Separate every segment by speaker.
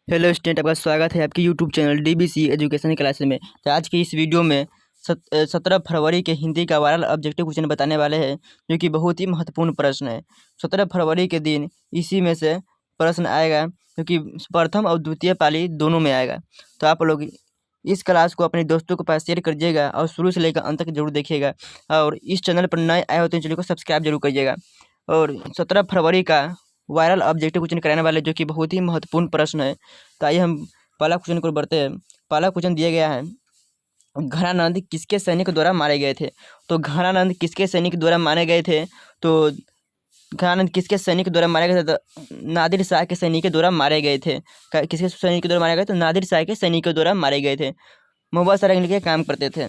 Speaker 1: Hello student, आपका स्वागत है आपके YouTube channel DBC education classes में। तो आज की इस वीडियो में 17 फरवरी के हिंदी का वायरल ऑब्जेक्टिव क्वेश्चन बताने वाले हैं, जो कि बहुत ही महत्वपूर्ण प्रश्न है। 17 फरवरी के दिन इसी में से प्रश्न आएगा, क्योंकि प्रथम और द्वितीय पाली दोनों में आएगा। तो आप लोग इस क्लास को अपने दोस्तों के पास शेयर करिएगा और शुरू से लेकर अंत तक जरूर देखिएगा। और इस चैनल पर नए आए हो तो चैनल को सब्सक्राइब जरूर करिएगा। और 17 फरवरी का वायरल ऑब्जेक्टिव क्वेश्चन कराने वाले, जो कि बहुत ही महत्वपूर्ण प्रश्न है। तो आइए हम पहला क्वेश्चन को बढ़ते हैं। पहला क्वेश्चन दिया गया है, घनानंद किसके सैनिक द्वारा मारे गए थे। तो घनानंद किसके सैनिक द्वारा मारे गए थे? तो घनानंद किसके सैनिक द्वारा मारे गए थे? तो नादिर शाह के सैनिक के द्वारा मारे गए थे। किसके सैनिक के द्वारा मारे गए? तो नादिर शाह के सैनिक के द्वारा मारे गए थे। मुहम्मद सराय के काम करते थे।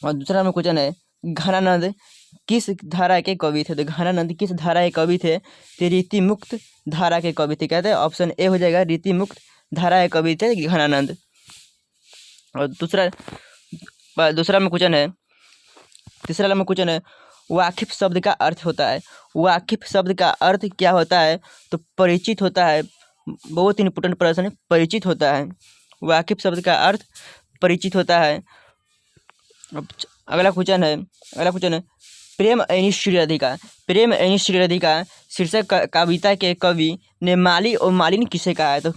Speaker 1: और दूसरा नंबर क्वेश्चन है, घनानंद किस धारा के कवि थे? तो घनानंद किस धारा के कवि थे? तो रीति मुक्त धारा के कवि थे। कहते हैं ऑप्शन ए हो जाएगा, रीति मुक्त धारा के कवि थे घनानंद। और दूसरा में क्वेश्चन है, तीसरा नंबर क्वेश्चन है, वाकिफ शब्द का अर्थ होता है। वाकिफ शब्द का अर्थ क्या होता है? तो परिचित होता है। बहुत इंपोर्टेंट प्रश्न है, परिचित होता है। वाकिफ शब्द का अर्थ परिचित होता है। अब अगला क्वेश्चन है, प्रेम ऐनी श्रीराधिका। प्रेम ऐनी श्रीराधिका शीर्षक कविता के कवि ने माली और मालिन किसे कहा है? तो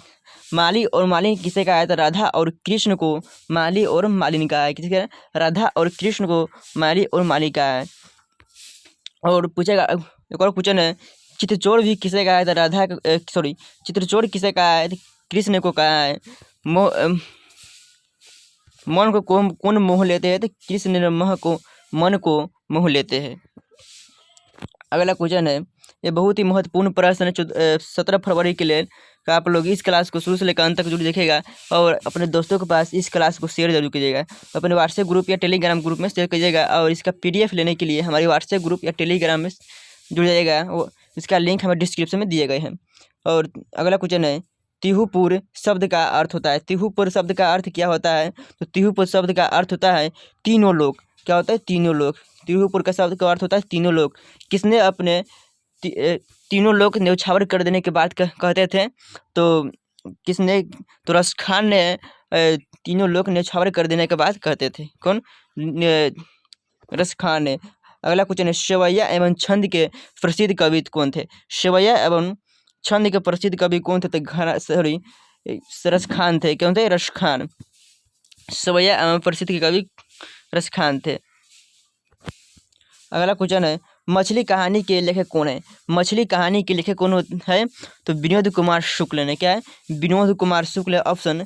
Speaker 1: माली और मालिन किसे कहा है? तो राधा और कृष्ण को माली और मालिन कहा है। किसे कहा है? राधा और कृष्ण को माली और माली कहा है। और पूछेगा एक और क्वेश्चन है, चित्रचोर भी किसे कहा है? तो राधा चित्रचोर किसे कहा है? तो कृष्ण को कहा है। मन को कौन मोह लेते हैं? तो कृष्ण ने मन को मोह लेते हैं। अगला क्वेश्चन है, ये बहुत ही महत्वपूर्ण प्रश्न है 17 फरवरी के लिए। तो आप लोग इस क्लास को शुरू से लेकर अंत तक जरूर देखिएगा और अपने दोस्तों के पास इस क्लास को शेयर जरूर कीजिएगा। अपने व्हाट्सएप ग्रुप या टेलीग्राम ग्रुप में शेयर कीजिएगा। और इसका PDF लेने के लिए हमारे व्हाट्सएप ग्रुप या टेलीग्राम में जुड़ जाइएगा। वो इसका लिंक हमें डिस्क्रिप्शन में दिए गए हैं। और अगला क्वेश्चन है, तिहुपुर शब्द का अर्थ होता है। तिहुपुर शब्द का अर्थ क्या होता है? तो तिहुपुर शब्द का अर्थ होता है तीनों लोग। क्या होता है? तीनों लोग। तिहुपुर का शब्द का अर्थ होता है तीनों लोग। किसने अपने तीनों लोग न्यौछावर कर देने के बाद कहते थे? तो किसने? तो रस खान ने तीनों लोग न्यौछावर कर देने के बाद कहते थे। कौन? रस खान ने। अगला क्वेश्चन है, सेवैया एवं छंद के प्रसिद्ध कवि कौन थे? सेवैया एवं छंद के प्रसिद्ध कवि कौन थे? तो रस खान थे। कौन थे? रस खान। सेवैया एवं प्रसिद्ध के कवि रस खान थे। अगला क्वेश्चन है, मछली कहानी के लेखक कौन है? मछली कहानी के लेखक कौन है? तो विनोद कुमार शुक्ल ने। क्या है? विनोद कुमार शुक्ल। ऑप्शन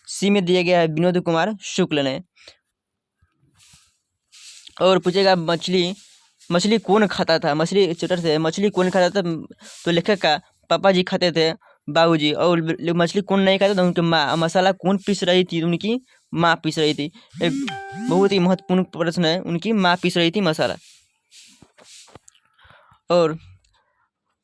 Speaker 1: सी में दिया गया है, विनोद कुमार शुक्ल ने। और पूछेगा, मछली कौन खाता था? मछली चैप्टर से मछली कौन खाता था? तो लेखक का पापा जी खाते थे, बाबूजी। और मछली कौन नहीं खाता था? उनकी माँ। मसाला कौन पीस रही थी? उनकी माँ पीस रही थी। एक बहुत ही महत्वपूर्ण प्रश्न है, उनकी माँ पीस रही थी मसाला। और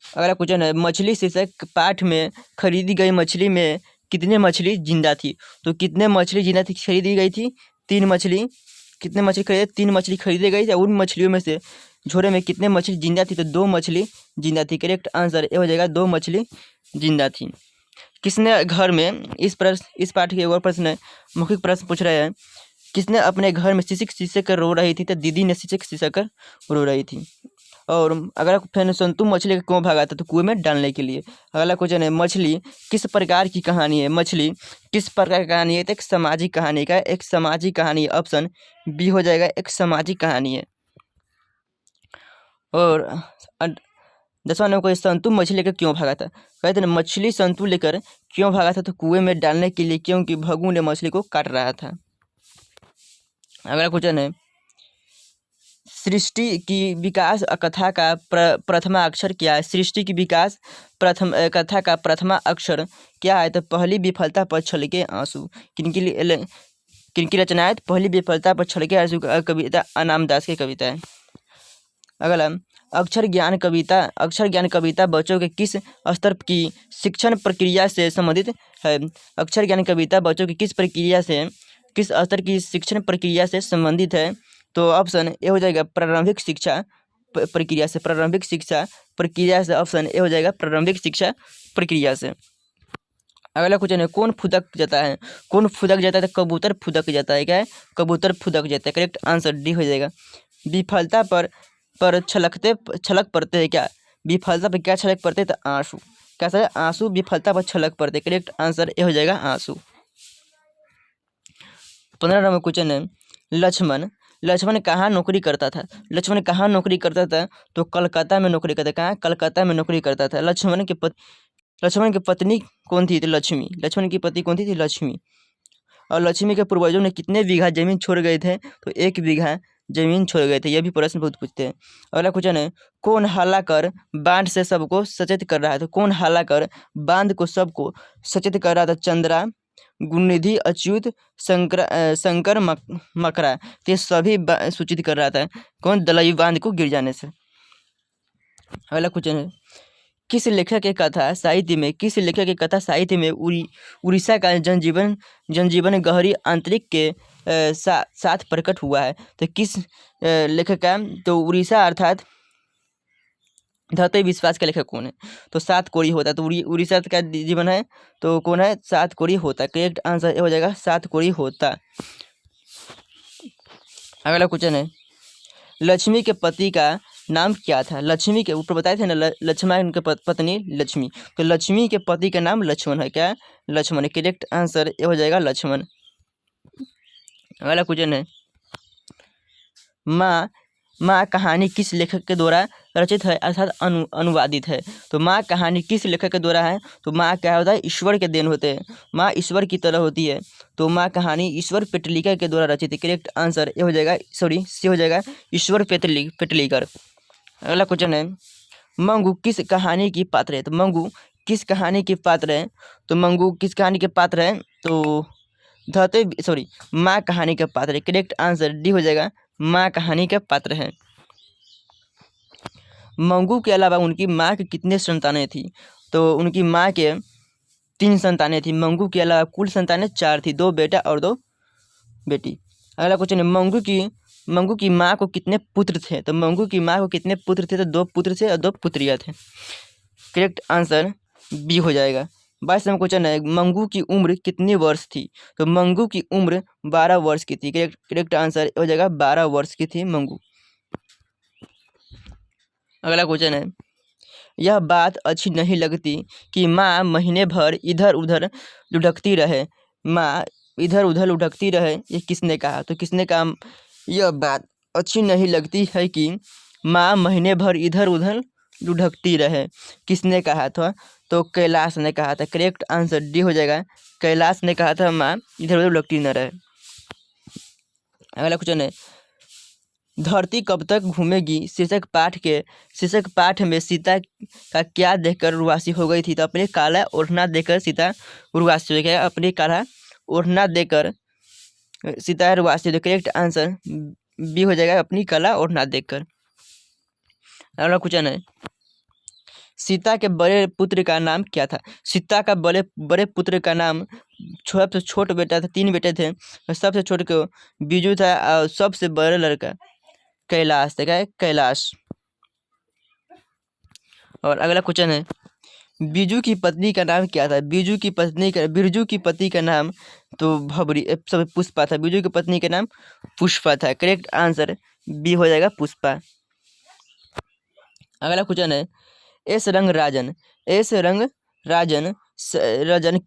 Speaker 1: अगला क्वेश्चन है, मछली शीर्षक पाठ में खरीदी गई मछली में कितने मछली जिंदा थी? तो कितने मछली जिंदा थी खरीदी गई थी? 3 मछली। कितने मछली खरीदे? 3 मछली खरीदी गई थी। उन मछलियों में से झोरे में कितने मछली जिंदा थी? तो 2 मछली जिंदा थी। करेक्ट आंसर ये हो जाएगा, 2 मछली जिंदा थी। किसने घर में इस पाठ के एक और प्रश्न है, मौखिक प्रश्न पूछ रहे हैं, किसने अपने घर में सिसक कर रो रही थी? तो दीदी ने सिसक कर रो रही थी। और अगला फिर संतु मछली का क्यों भागा था? तो कुएं में डालने के लिए। अगला क्वेश्चन है, मछली किस प्रकार की कहानी है? मछली किस प्रकार की कहानी है? तो एक सामाजिक कहानी का, एक सामाजिक कहानी। ऑप्शन बी हो जाएगा, एक सामाजिक कहानी है। और 10वां नंबर, संतु मछली लेकर क्यों भागा था? कहते हैं मछली संतु लेकर क्यों भागा था? तो कुएं में डालने के लिए, क्योंकि भगू ने मछली को काट रहा था। अगला क्वेश्चन है, सृष्टि की विकास कथा का प्रथमा अक्षर क्या है? सृष्टि की विकास कथा का प्रथमा अक्षर क्या है? तो पहली विफलता पर छलके आंसू। किनकी रचना है? पहली विफलता पर छलके आंसू कविता अनाम दास की कविता है। अगला, अक्षर ज्ञान कविता बच्चों के किस स्तर की शिक्षण प्रक्रिया से संबंधित है? अक्षर ज्ञान कविता बच्चों की किस स्तर की शिक्षण प्रक्रिया से संबंधित है? तो ऑप्शन ए हो जाएगा, प्रारंभिक शिक्षा प्रक्रिया से। ऑप्शन ए हो जाएगा, प्रारंभिक शिक्षा प्रक्रिया से। अगला क्वेश्चन है कौन फुदक जाता है? कौन फुदक जाता है? तो कबूतर फुदक जाता है। क्या है? कबूतर फुदक जाता है। करेक्ट आंसर डी हो जाएगा। विफलता पर छलक पड़ते हैं क्या? विफलता पर क्या छलक पड़ते हैं? तो आंसू। कैसा है? आंसू विफलता पर छलक पड़ते हैं। करेक्ट आंसर ए हो जाएगा आंसू। 15 नंबर क्वेश्चन है लक्ष्मण लक्ष्मण कहाँ नौकरी करता था? लक्ष्मण कहाँ नौकरी करता था? तो कलकत्ता में नौकरी करता। कहाँ? कलकत्ता में नौकरी करता था। लक्ष्मण की पत्नी कौन थी? तो लक्ष्मी। लक्ष्मण की पत्नी कौन थी? लक्ष्मी। और लक्ष्मी के पूर्वजों ने कितने बीघा जमीन छोड़ गए थे? तो 1 बीघा जमीन छोड़ गए थे। यह भी प्रश्न बहुत पूछते हैं। अगला क्वेश्चन है कौन हल्ला कर बांध से सबको सचेत कर रहा है? तो कौन हल्ला कर बांध को सबको सचेत कर रहा था? चंद्रा, गुणनिधि, अच्युत, शंकर मकरा। तो ये सभी सूचित कर रहा था। कौन? दलई बांध को गिर जाने से। अगला क्वेश्चन है किस लेखक की कथा साहित्य में उड़ीसा का जनजीवन गहरी आंतरिक के साथ प्रकट हुआ है? तो किस लेखक का? तो उड़ीसा अर्थात धरती विश्वास का लेखक कौन है? तो सात कोड़ी होता है। तो उड़ीसा का जीवन है तो कौन है? सात कोड़ी होता। करेक्ट आंसर हो जाएगा सात कोड़ी होता। अगला क्वेश्चन है लक्ष्मी के पति का नाम क्या था? लक्ष्मी के ऊपर बताए थे ना लक्ष्मण के पत्नी लक्ष्मी। तो लक्ष्मी के पति का नाम लक्ष्मण है। क्या? लक्ष्मण। करेक्ट आंसर ये हो जाएगा लक्ष्मण। अगला क्वेश्चन है माँ कहानी किस लेखक के द्वारा रचित है अर्थात अनुवादित है? तो माँ कहानी किस लेखक के द्वारा है? तो माँ क्या होता है? ईश्वर के देन होते हैं। माँ ईश्वर की तरह होती है। तो माँ कहानी ईश्वर पेटलिका के द्वारा रचित है। करेक्ट आंसर ये हो जाएगा सी हो जाएगा ईश्वर पेटलिकर। अगला क्वेश्चन है मंगू किस कहानी की पात्र है? तो मंगू किस कहानी की पात्र है? तो मंगू किस कहानी के पात्र है? तो माँ कहानी का पात्र है। करेक्ट आंसर डी हो जाएगा माँ कहानी का पात्र है। मंगू के अलावा उनकी माँ की कितने संतानें थी? तो उनकी माँ के 3 संतानें थी। मंगू के अलावा कुल संतानें 4 थी, 2 बेटा और 2 बेटी। अगला क्वेश्चन है मंगू की माँ को कितने पुत्र थे? तो मंगू की माँ को कितने पुत्र थे? तो 2 पुत्र थे और 2 पुत्रियाँ थे। करेक्ट आंसर बी हो जाएगा। 22 नंबर क्वेश्चन है मंगू की उम्र कितनी वर्ष थी? तो मंगू की उम्र 12 वर्ष की थी। करेक्ट आंसर हो जाएगा 12 वर्ष की थी मंगू। अगला क्वेश्चन है यह बात अच्छी नहीं लगती कि माँ महीने भर इधर उधर लुढ़कती रहे। माँ इधर उधर लुढ़कती रहे, ये किसने कहा? तो किसने कहा यह बात अच्छी नहीं लगती है कि माँ महीने भर इधर उधर लुढ़कती रहे? किसने कहा था? तो कैलाश ने कहा था। करेक्ट आंसर डी हो जाएगा कैलाश ने कहा था माँ इधर उधर लुढ़कती न रहे। अगला क्वेश्चन है धरती कब तक घूमेगी शीर्षक पाठ में सीता का क्या देखकर उर्वशी हो गई थी? तो अपने काला ओढ़ना देकर सीता उर्वशी हो गई। अपने काला ओढ़ना देकर सीता उर्वशी। तो करेक्ट आंसर बी हो जाएगा अपनी काला ओढ़ना देखकर। अगला क्वेश्चन है सीता के बड़े पुत्र का नाम क्या था? सीता का बड़े पुत्र का नाम सबसे छोटा बेटा था, 3 बेटे थे। सबसे छोटे को बीजू था और सबसे बड़ा लड़का कैलाश था। क्या है? कैलाश। और अगला क्वेश्चन है बीजू की पत्नी का नाम क्या था? बिरजू की पति का नाम तो भबरी सब पुष्पा था। बिरजू की पत्नी का नाम पुष्पा था। करेक्ट आंसर बी हो जाएगा पुष्पा। अगला क्वेश्चन है एस रंग राजन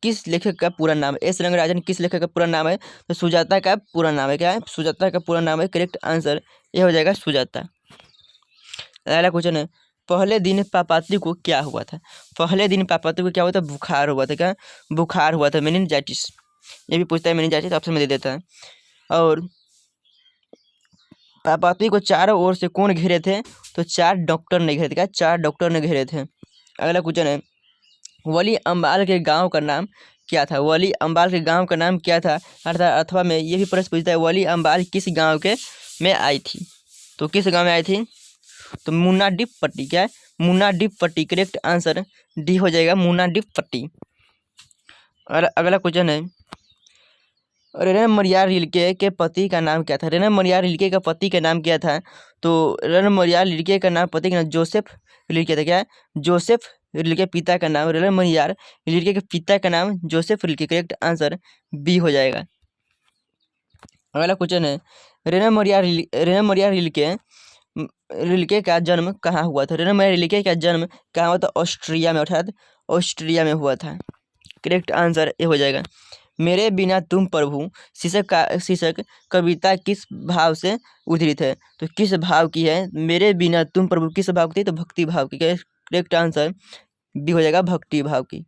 Speaker 1: किस लेखक का पूरा नाम है? एस रंग राजन किस लेखक का पूरा नाम है? तो सुजाता का पूरा नाम है। क्या है? सुजाता का पूरा नाम है। करेक्ट आंसर ये हो जाएगा सुजाता। अगला क्वेश्चन है पहले दिन पापात्री को क्या हुआ था? पहले दिन पापात्री को क्या हुआ था? बुखार हुआ था। क्या? बुखार हुआ था, मेनिंजाइटिस। ये भी पूछता है मेनिंजाइटिस, ऑप्शन में दे देता है। और पापात्री को चारों ओर से कौन घेरे थे? तो 4 डॉक्टर ने घेरे थे। क्या? 4 डॉक्टर ने घेरे थे। अगला क्वेश्चन है वली अम्बाल के गांव का नाम क्या था? वली अम्बाल के गांव का नाम क्या था? अर्थात अथवा में ये भी प्रश्न पूछता है वली अम्बाल किस गांव के में आई थी? तो किस गांव में आई थी? तो मुन्ना डिप पट्टी। क्या है? मुन्ना डिप पट्टी। करेक्ट आंसर डी हो जाएगा मुन्ना डिप पट्टी। और अगला क्वेश्चन है रेना मरियार रिल्के के पति का नाम क्या था? रेना मरियार रिल्के का पति का नाम क्या था? तो रेना मरियार रिल्के का नाम पति का नाम जोसेफ रिल्के था। क्या है? जोसेफ रिल्के पिता का नाम रेले मरियार रिल्के के पिता का नाम Joseph Rilke. Correct answer B हो जाएगा। अगला क्वेश्चन है रेने मरिया रिल्के का जन्म कहाँ हुआ था? रेने मरिया रिल्के का जन्म कहाँ हुआ था? ऑस्ट्रिया में, अर्थात ऑस्ट्रिया में हुआ था। करेक्ट आंसर ए हो जाएगा। मेरे बिना तुम प्रभु शीर्षक कविता किस भाव से उद्धृत है? तो किस भाव की है? मेरे बिना तुम प्रभु किस भाव की? तो भक्ति भाव की। करेक्ट आंसर बी हो जाएगा, भक्ति भाव की।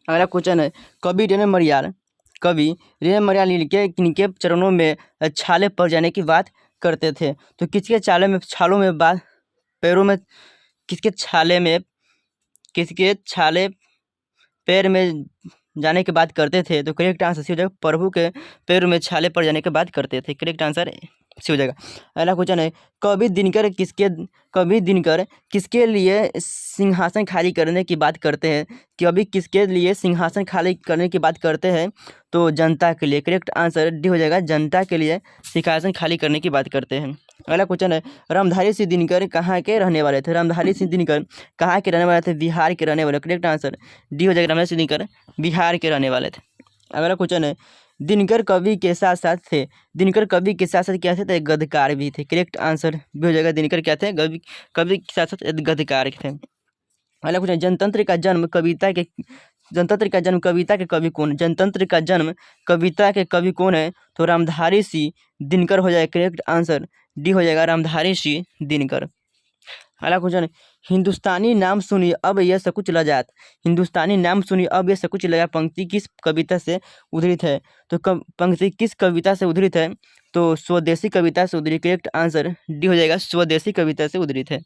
Speaker 1: अगला क्वेश्चन है कवि रेने मरियाल किनके चरणों में छाले पड़ जाने की बात करते थे? तो किसके छालों में बात पैरों में किसके छाले पैर में जाने की बात करते थे? तो करेक्ट आंसर सी हो जाएगा, प्रभु के पैरों में छाले पड़ जाने की बात करते थे। करेक्ट आंसर सी हो जाएगा। अगला क्वेश्चन है कवि दिनकर किसके लिए सिंहासन खाली करने की बात करते हैं? कवि किसके लिए सिंहासन खाली करने की बात करते हैं? तो जनता के लिए। करेक्ट आंसर डी हो जाएगा, जनता के लिए सिंहासन खाली करने की बात करते हैं। अगला क्वेश्चन है रामधारी सिंह दिनकर कहाँ के रहने वाले थे? रामधारी सिंह दिनकर कहाँ के रहने वाले थे? बिहार के रहने वाले। करेक्ट आंसर डी हो जाएगा, रामधारी सिंह दिनकर बिहार के रहने वाले थे। अगला क्वेश्चन है दिनकर कवि के साथ साथ थे? दिनकर कवि के साथ साथ क्या थे? तो गद्यकार भी थे। करेक्ट आंसर भी हो जाएगा, दिनकर क्या थे? कवि के साथ साथ गद्यकार थे। अगला क्वेश्चन जनतंत्र का जन्म कविता के कवि कौन? जनतंत्र का जन्म कविता के कवि कौन है? तो रामधारी सिंह दिनकर हो जाएगा। करेक्ट आंसर डी हो जाएगा, रामधारी सिंह दिनकर। अगला क्वेश्चन हिंदुस्तानी नाम सुनिए अब यह सकुच लजात। हिंदुस्तानी नाम सुनिए अब यह सकुच लजात पंक्ति किस कविता से उद्धृत है? तो पंक्ति किस कविता से उद्धृत है? तो स्वदेशी कविता से उद्धृत। करेक्ट आंसर डी हो जाएगा, स्वदेशी कविता से उद्धृत है।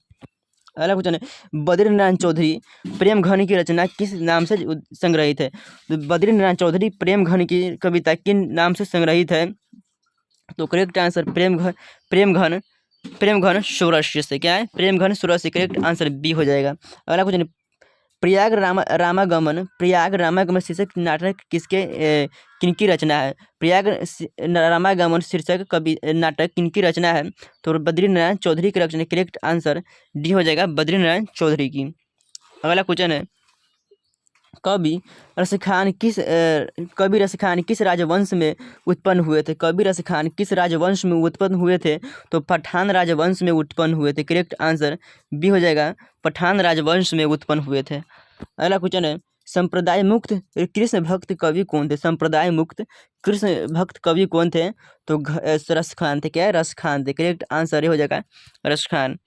Speaker 1: अगला क्वेश्चन है बद्रीनारायण चौधरी प्रेम घन की रचना किस नाम से संग्रहित है? तो बद्रीनारायण चौधरी प्रेम घन की कविता किन नाम से संग्रहित है? तो करेक्ट आंसर प्रेम घन षोडश से। क्या है? प्रेम घन षोडश से। करेक्ट आंसर बी हो जाएगा। अगला क्वेश्चन प्रयाग रामागमन शीर्षक नाटक किनकी रचना है? प्रयाग रामागमन शीर्षक नाटक किनकी रचना है? तो बद्रीनारायण चौधरी की रचना। करेक्ट आंसर डी हो जाएगा, बद्रीनारायण चौधरी की। अगला क्वेश्चन है कवि रसखान किस राजवंश में उत्पन्न हुए थे? कवि रसखान किस राजवंश में उत्पन्न हुए थे? तो पठान राजवंश में उत्पन्न हुए थे। करेक्ट आंसर बी हो जाएगा, पठान राजवंश में उत्पन्न हुए थे। अगला क्वेश्चन है संप्रदाय मुक्त कृष्ण भक्त कवि कौन थे? संप्रदाय मुक्त कृष्ण भक्त कवि कौन थे? तो रसखान थे। क्या है? रसखान थे। करेक्ट आंसर ये हो जाएगा, रसखान।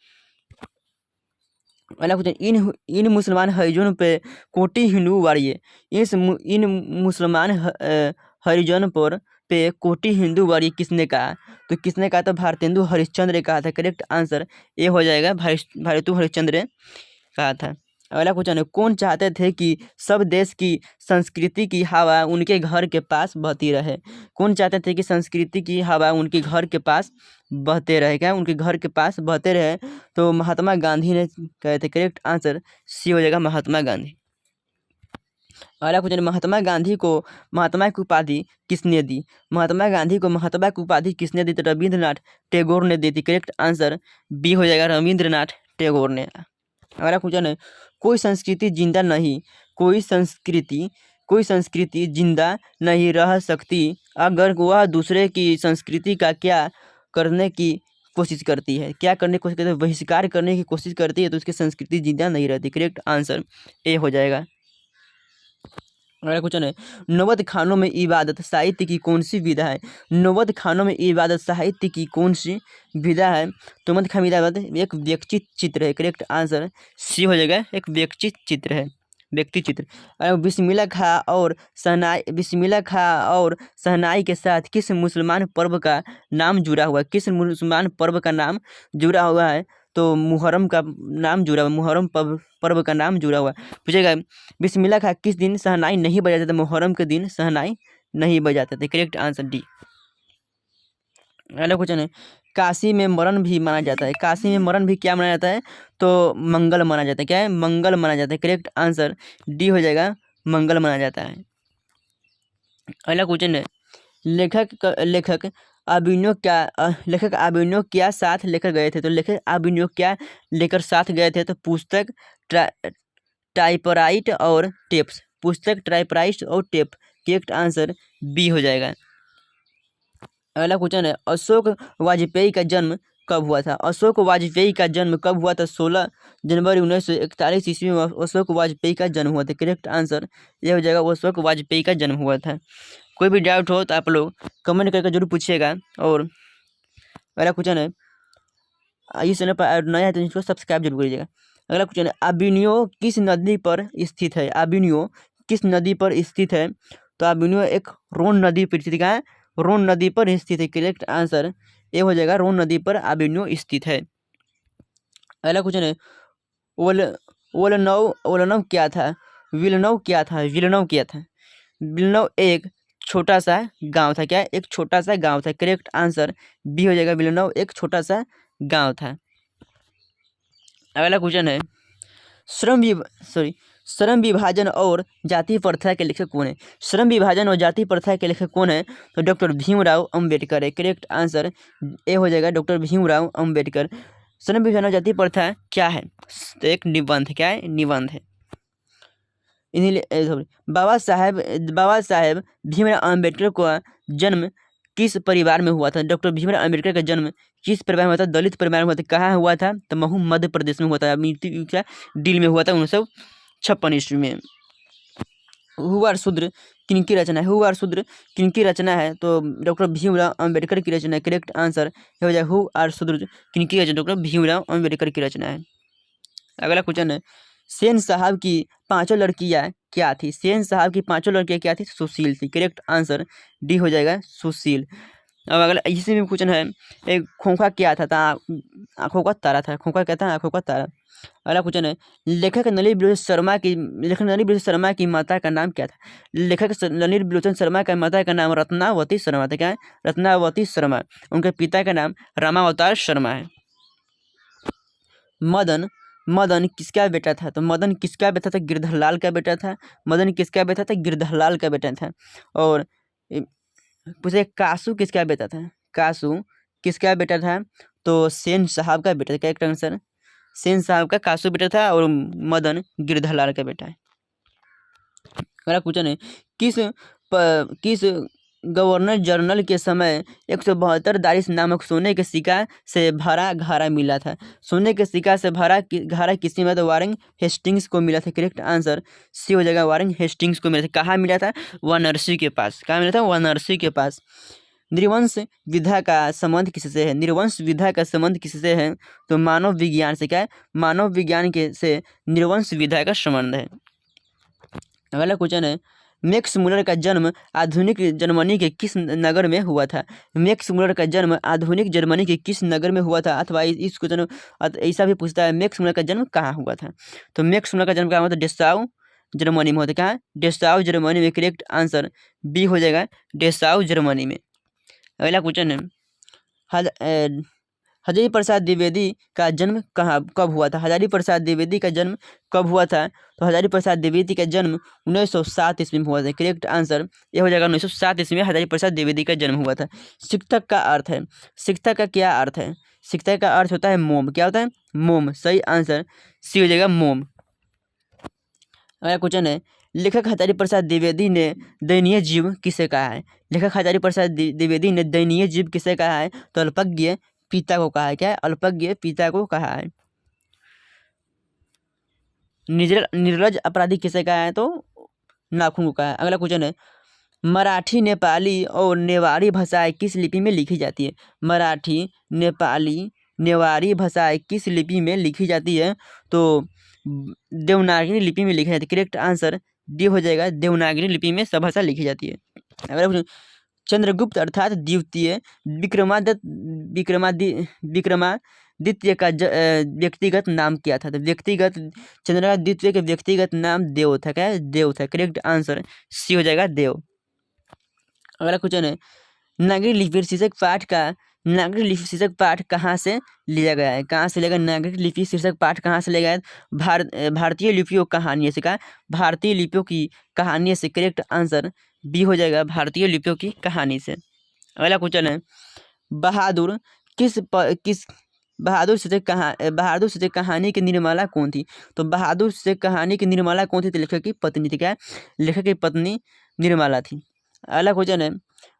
Speaker 1: अगला क्वेश्चन इन मुसलमान हरिजनों पे कोटि हिंदू वारिये। इन मुसलमान हरिजन पर पे कोटि हिंदू वारिये किसने कहा? तो किसने कहा? तो भारतेंदु हरिश्चंद्र ने कहा था। करेक्ट आंसर ए हो जाएगा, भारतेंदु हरिश्चंद्र ने कहा था। अगला क्वेश्चन है कौन चाहते थे कि सब देश की संस्कृति की हवा उनके घर के पास बहती रहे? कौन चाहते थे कि संस्कृति की हवा उनके घर के पास बहते रहे? क्या उनके घर के पास बहते रहे? तो महात्मा गांधी ने कहे थे। करेक्ट आंसर सी हो जाएगा, महात्मा गांधी। अगला क्वेश्चन महात्मा गांधी को महात्मा की उपाधि किसने दी? महात्मा गांधी को महात्मा की उपाधि किसने दी? तो रविंद्रनाथ टैगोर ने दी थी। करेक्ट आंसर बी हो जाएगा, रविंद्रनाथ टैगोर ने। अगला क्वेश्चन है कोई संस्कृति जिंदा नहीं रह सकती अगर वह दूसरे की संस्कृति का क्या करने की कोशिश करती है? क्या करने की कोशिश करती है? बहिष्कार करने की कोशिश करती है तो उसकी संस्कृति जिंदा नहीं रहती। करेक्ट आंसर ए हो जाएगा। अगला क्वेश्चन है नवद खानों में इबादत साहित्य की कौन सी विधा है? नवद खानों में इबादत साहित्य की कौन सी विधा है? तो नवद खान इबादत एक व्यक्ति चित्र है। करेक्ट आंसर सी हो जाएगा, एक व्यक्ति चित्र है, व्यक्ति चित्र। बिस्मिल्लाह खां और शहनाई के साथ किस मुसलमान पर्व का नाम जुड़ा हुआ है? किस मुसलमान पर्व का नाम जुड़ा हुआ है? तो मुहर्रम का नाम जुड़ा हुआ, मुहर्रम पर्व का नाम जुड़ा हुआ। पूछेगा बिस्मिल्लाह खां किस दिन शहनाई नहीं बजाते थे? मुहर्रम के दिन शहनाई नहीं बजाते थे। Correct answer D. अगला क्वेश्चन है काशी में मरण भी माना जाता है। काशी में मरण भी क्या माना जाता है? तो मंगल माना जाता है। क्या है? मंगल माना जाता है। करेक्ट आंसर डी हो जाएगा, मंगल माना जाता है। अगला क्वेश्चन है लेखक अभिनव क्या लेखक अभिनव क्या साथ लेकर गए थे? तो लेखक अभिनव क्या लेकर साथ गए थे? तो पुस्तक, टाइपराइट और टेप्स। पुस्तक, टाइपराइट और टेप। करेक्ट आंसर बी हो जाएगा। अगला क्वेश्चन है, अशोक वाजपेयी का जन्म कब हुआ था? अशोक वाजपेयी का जन्म कब हुआ था? 16 जनवरी 1941 ईस्वी में अशोक वाजपेयी का जन्म हुआ था। करेक्ट आंसर ये हो जाएगा, अशोक वाजपेयी का जन्म हुआ था। कोई भी डाउट हो तो आप लोग कमेंट करके जरूर पूछिएगा। और अगला क्वेश्चन है, इस चैनल पर नया है तो इसको सब्सक्राइब जरूर करिएगा। अगला क्वेश्चन है, अभिनयो किस नदी पर स्थित है? अभिनयो किस नदी पर स्थित है? तो अभिनयो एक रोन नदी पर स्थित है। रोन नदी पर स्थित है। करेक्ट आंसर ये हो जाएगा, रोन नदी पर अभिनयो स्थित है। अगला क्वेश्चन है, ओल ओलनव ओलनव क्या था? विलनव क्या था? विलनव क्या था? विलनव एक छोटा सा गांव था। क्या? एक छोटा सा गांव था। करेक्ट आंसर बी हो जाएगा, विलनव एक छोटा सा गांव था। अगला क्वेश्चन है, श्रम विभाजन और जाति प्रथा के लेखक कौन है? श्रम विभाजन और जाति प्रथा के लेखक कौन है? तो डॉक्टर भीमराव अंबेडकर है। करेक्ट आंसर ए हो जाएगा, डॉक्टर भीमराव अंबेडकर। श्रम विभाजन और जाति प्रथा क्या है? तो एक निबंध। क्या है? निबंध है। इन्हीं बाबा साहेब भीमराव अंबेडकर का जन्म किस परिवार में हुआ था? डॉक्टर भीमराव अंबेडकर का जन्म किस परिवार में हुआ था? दलित परिवार में हुआ था। कहाँ हुआ था? तो महू मध्य प्रदेश में हुआ था। मृत्यु क्या दिल में हुआ था 1956 ईस्वी में। हु आर शूद्र किनकी रचना है? हु आर शूद्र किनकी रचना है? तो डॉक्टर भीमराव अंबेडकर की रचना है। करेक्ट आंसर हो जाए, हु आर शूद्र किनकी रचना? डॉक्टर भीमराव अंबेडकर की रचना है। अगला क्वेश्चन है, सेन साहब की पांचों लड़कियां क्या थी? सेन साहब की पांचों लड़कियां क्या थी? सुशील थी। करेक्ट आंसर डी हो जाएगा, सुशील। अब अगला इसी में क्वेश्चन है, एक खोखा क्या था? आंखों का तारा था। खोखा क्या था? आंखों का तारा। अगला क्वेश्चन है, लेखक नलिनी विलोचन शर्मा की माता का नाम क्या था? लेखक नलिनी विलोचन शर्मा का माता का नाम रत्नावती शर्मा था। क्या है? रत्नावती शर्मा। उनके पिता का नाम रामावतार शर्मा है। मदन किसका बेटा था? तो मदन किसका बेटा था? गिरधरलाल का बेटा था। मदन किसका बेटा था? गिरधरलाल का बेटा था। और पूछे, कासू किसका बेटा था? कासू किसका बेटा था? तो सेन साहब का बेटा था। करेक्ट आंसर सेन साहब का कासू बेटा था और मदन गिरधरलाल का बेटा है। अगला क्वेश्चन है, किस गवर्नर जनरल के समय 172 दारिस नामक सोने के सिक्का से भरा घड़ा मिला था? सोने के सिक्का से भरा घड़ा किसी में? तो वारेन हेस्टिंग्स को मिला था। करेक्ट आंसर सी हो जाएगा, वारेन हेस्टिंग्स को मिला था। कहाँ मिला था? वाराणसी के पास। कहाँ मिला था? वाराणसी के पास। निर्वंश विधा का संबंध किससे है? निर्वंश विधा का संबंध किससे है? तो मानव विज्ञान से। क्या है? मानव विज्ञान के से निर्वंश विधा का संबंध है। अगला क्वेश्चन है, मैक्स मुलर का जन्म आधुनिक जर्मनी के किस नगर में हुआ था? मैक्स मुलर का जन्म आधुनिक जर्मनी के किस नगर में हुआ था? अथवा इस क्वेश्चन ऐसा भी पूछता है, मैक्स मुलर का जन्म कहाँ हुआ था? तो मैक्स मुलर का जन्म कहाँ हुआ था? डेस्साउ जर्मनी में होता है। कहाँ? डेस्साउ जर्मनी में। करेक्ट आंसर बी हो जाएगा, डेस्साउ जर्मनी में। अगला क्वेश्चन है, हजारी प्रसाद द्विवेदी का जन्म कब हुआ था? हजारी प्रसाद द्विवेदी का जन्म कब हुआ था? तो हजारी प्रसाद द्विवेदी का जन्म 1907 ईस्वी में हुआ था। करेक्ट आंसर ये हो जाएगा, 1907 ईस्वी में हजारी प्रसाद द्विवेदी का जन्म हुआ था। शिक्षक का अर्थ है, शिक्षक का क्या अर्थ है? शिक्षक का अर्थ होता है मोम। क्या होता है? मोम। सही आंसर सी हो जाएगा, मोम। अगला क्वेश्चन है, लेखक हजारी प्रसाद द्विवेदी ने दयनीय जीव किसे कहा है? लेखक हजारी प्रसाद द्विवेदी ने दयनीय जीव किसे कहा है? तो अल्पज्ञ पिता को कहा है। क्या है? अल्पज्ञ पिता को कहा है। निर्लज अपराधी किसे कहा है? तो नाखून को कहा है। अगला क्वेश्चन है, मराठी, नेपाली और नेवारी भाषाएं किस लिपि में लिखी जाती है? मराठी, नेपाली, नेवारी भाषाएं किस लिपि में लिखी जाती है? तो देवनागरी लिपि में लिखी जाती है। करेक्ट आंसर डी हो जाएगा, देवनागरी लिपि में सब भाषा लिखी जाती है। अगला चंद्रगुप्त अर्थात द्वितीय विक्रमादित्य का व्यक्तिगत नाम क्या था? तो व्यक्तिगत चंद्रगुप्त द्वितीय के व्यक्तिगत नाम देव था। क्या है? देव था। करेक्ट आंसर सी हो जाएगा, देव। अगला क्वेश्चन है, नागरी लिपि शीर्षक पाठ कहाँ से लिया गया है? कहाँ से लिया गया? नागरिक लिपि शीर्षक पाठ कहाँ से लिया गया है? भारतीय लिपियों कहानियों से। कहा? भारतीय लिपियों की कहानी से। करेक्ट आंसर बी हो जाएगा, भारतीय लिपियों की कहानी से। अगला क्वेश्चन है, बहादुर किस बहादुर से कहानी की निर्माला कौन थी? तो बहादुर से कहानी की निर्माला कौन थी? तो लेखक की पत्नी थी। क्या है? लेखक की पत्नी निर्माला थी। अगला क्वेश्चन है,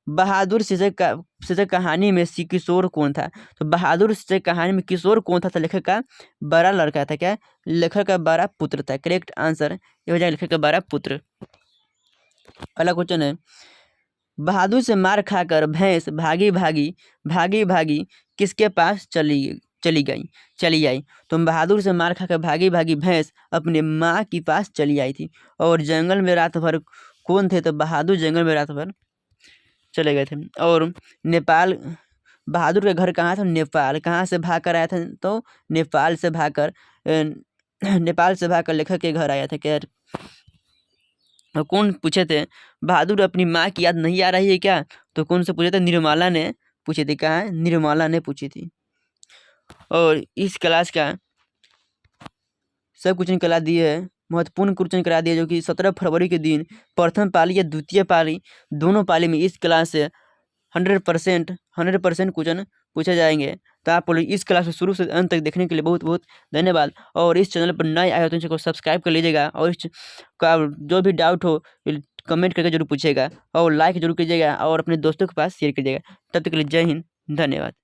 Speaker 1: बहादुर से कहानी में किशोर कौन था? तो बहादुर से कहानी में किशोर कौन था? तो लेखक का बड़ा लड़का था। क्या? लेखक का बड़ा पुत्र था। करेक्ट आंसर ये हो जाएगा लेखक का बड़ा पुत्र। अगला क्वेश्चन है, बहादुर से मार खाकर भैंस भागी भागी किसके पास चली आई? तो बहादुर से मार खाकर भागी भागी भैंस अपने माँ के पास चली आई थी। और जंगल में रात भर कौन थे? तो बहादुर जंगल में रात भर चले गए थे। और नेपाल, बहादुर का घर कहाँ था? नेपाल। कहाँ से भाग कर आया था? तो नेपाल से भागकर लेखक के घर आया था। क्या? कौन पूछे थे? बहादुर अपनी माँ की याद नहीं आ रही है क्या? तो कौन से पूछे थे? निर्मला ने पूछी थी। कहाँ है? निर्मला ने पूछी थी। और इस क्लास का सब क्वेश्चन करा दिए है, महत्वपूर्ण क्वेश्चन करा दिए, जो कि 17 फरवरी के दिन प्रथम पाली या द्वितीय पाली दोनों पाली में इस क्लास से 100% क्वेश्चन पूछे जाएंगे। तो आप लोग इस क्लास को शुरू से अंत तक देखने के लिए बहुत बहुत धन्यवाद। और इस चैनल पर नए आए हो तो इसको सब्सक्राइब कर लीजिएगा। और इस का जो भी डाउट हो कमेंट करके जरूर पूछिएगा, और लाइक जरूर कीजिएगा, और अपने दोस्तों के पास शेयर कीजिएगा। तब तक के लिए जय हिंद, धन्यवाद।